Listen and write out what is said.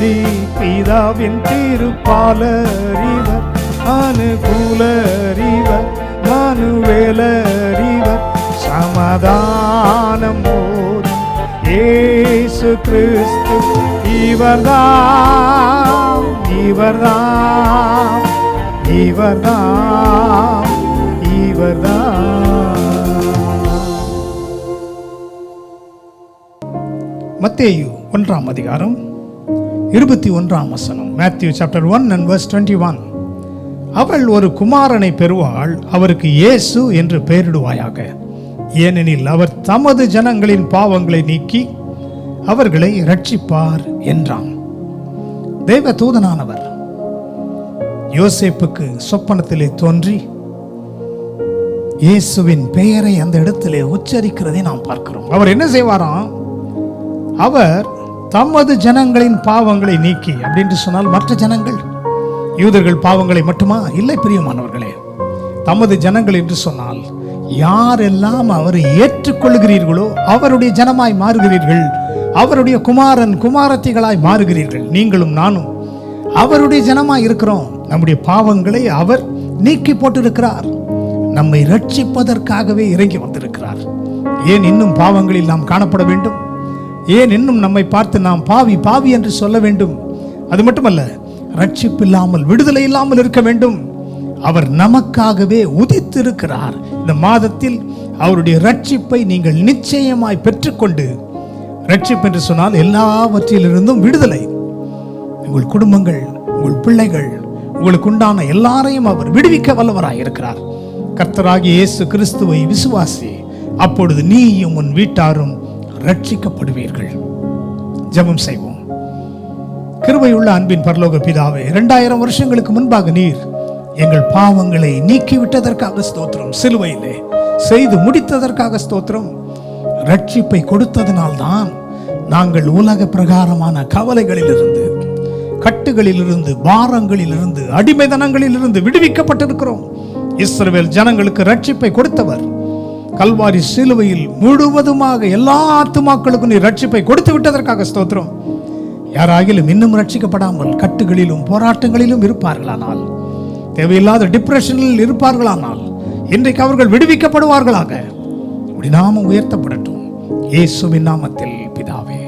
ஆதி பிதாவின் திருப்பாலறிவர், அனுகூலறிவர், மனுவேலறிவர், சமாதானம் போதும் இயேசு கிறிஸ்து இவர்தான், இவர்தான், இவர்தான், இவர்தான். மத்தேயு 1 அதிகாரம் 21 Matthew chapter 1 and verse 21. அவள் ஒரு குமாரனை பெறுவாள், அவருக்கு இயேசு என்று பெயரிடுவாயாக. ஏனெனில் அவர் தமது ஜனங்களின் பாவங்களை நீக்கி அவர்களை இரட்சிப்பார் என்றான். தேவ தூதனானவர் யோசேப்புக்கு சொப்பனத்திலே தோன்றி இயேசுவின் பெயரை அந்த இடத்திலே உச்சரிக்கிறதை நாம் பார்க்கிறோம். அவர் என்ன செய்வாராம்? அவர் தமது ஜனங்களின் பாவங்களை நீக்கி, அப்படின்னு சொன்னால் மற்ற ஜனங்கள், யூதர்கள் பாவங்களை மட்டுமா? இல்லை பிரியமானவர்களே. தமது ஜனங்கள் என்று சொன்னால் யாரெல்லாம் அவரை ஏற்றுக்கொள்கிறீர்களோ அவருடைய ஜனமாய் மாறுகிறீர்கள், அவருடைய குமாரன் குமாரத்திகளாய் மாறுகிறீர்கள். நீங்களும் நானும் அவருடைய ஜனமாய் இருக்கிறோம். நம்முடைய பாவங்களை அவர் நீக்கி போட்டிருக்கிறார். நம்மை ரட்சிப்பதற்காகவே இறங்கி வந்திருக்கிறார். ஏன் இன்னும் பாவங்களில் நாம் காணப்பட வேண்டும்? ஏன் இன்னும் நம்மை பார்த்து நாம் பாவி பாவி என்று சொல்ல வேண்டும்? அது மட்டுமல்ல, ரட்சிப்பு இல்லாமல், விடுதலை இல்லாமல் இருக்க வேண்டும். அவர் நமக்காகவே உதித்திருக்கிறார். இந்த மாதத்தில் அவருடைய ரட்சிப்பை நீங்கள் நிச்சயமாய் பெற்றுக்கொண்டு, ரட்சிப்பு என்று சொன்னால் எல்லாவற்றிலிருந்தும் விடுதலை. உங்கள் குடும்பங்கள், உங்கள் பிள்ளைகள், உங்களுக்கு உண்டான எல்லாரையும் அவர் விடுவிக்க வல்லவராய் இருக்கிறார். கர்த்தராகிய இயேசு கிறிஸ்துவை விசுவாசி, அப்பொழுது நீயும் உன் வீட்டாரும் ரட்சிக்கப்படுவீர்கள். ஜெபம் செய்வோம். கிருபையுள்ள அன்பின் பரலோக பிதாவே, 2000 வருஷங்களுக்கு முன்பாக நீர் எங்கள் பாவங்களை நீக்கிவிட்டதற்காக ஸ்தோத்திரம். சிலுவையிலே செய்து முடித்ததற்காக ஸ்தோத்திரம். ரட்சிப்பை கொடுத்ததனால்தான் நாங்கள் உலக பிரகாரமான கவலைகளிலிருந்து, கட்டுகளிலிருந்து, பாரங்களிலிருந்து, அடிமைதனங்களிலிருந்து விடுவிக்கப்பட்டிருக்கிறோம். இஸ்ரவேல் ஜனங்களுக்கு ரட்சிப்பை கொடுத்தவர் கல்வாரி சிலுவையில் முழுவதுமாக எல்லா ஆத்துமாக்களுக்கும் நீ ரட்சிப்பை கொடுத்து விட்டதற்காக ஸ்தோத்திரம். யாராகிலும் இன்னும் ரட்சிக்கப்படாமல் கட்டுகளிலும் போராட்டங்களிலும் இருப்பார்களானால், தேவையில்லாத டிப்ரெஷனில் இருப்பார்களானால், இன்றைக்கு அவர்கள் விடுவிக்கப்படுவார்களாக. நாமம் உயர்த்தப்படட்டும் இயேசுவின் நாமத்தில் பிதாவே.